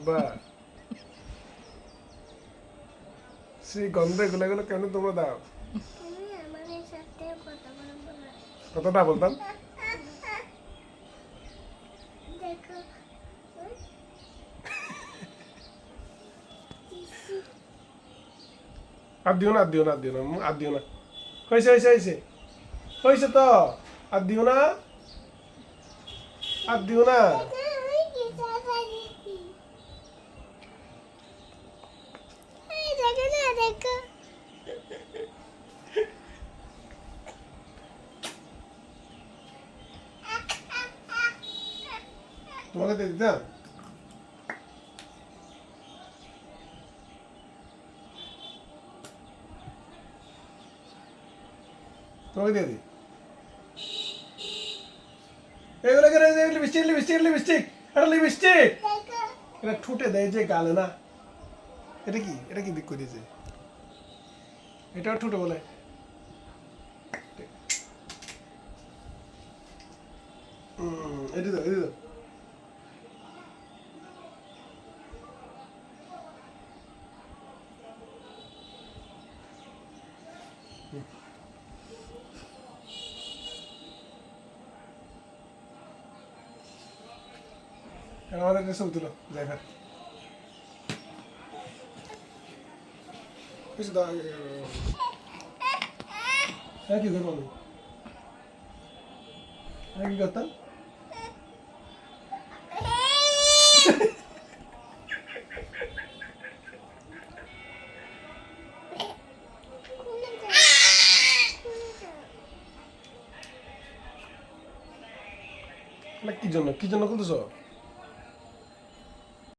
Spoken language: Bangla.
আব্বা সেই গন্ধে গুলো কেন তোমরা দাও? কতটা বলতাম? আর দিও না, আর দিও না, আর দিও না, আর দিও না। হয়েছে হয়েছে হয়েছে হয়েছে তো, আর দিও না, আর দিও না। তোমাকে দিয়ে দিতাম। তোমাকে দিয়ে দিই। এগুলো করে লিপস্টিক লিপস্টিক লিপস্টিক, এটা লিপস্টিক, এটা ঠুটে দেয় যে গালে না। এটা কি, এটা কি দিক করেছে? এটাও ঠুটে বলে। এটি দাও, এটি দাও। আমাদের একটা ছবি তুলো, ড্রাইভার। কিছু দাও। হ্যাঁ, কি করবো আমি? হ্যাঁ, কি করতাম? কি জন্য, কি জন্য খুলতেছ?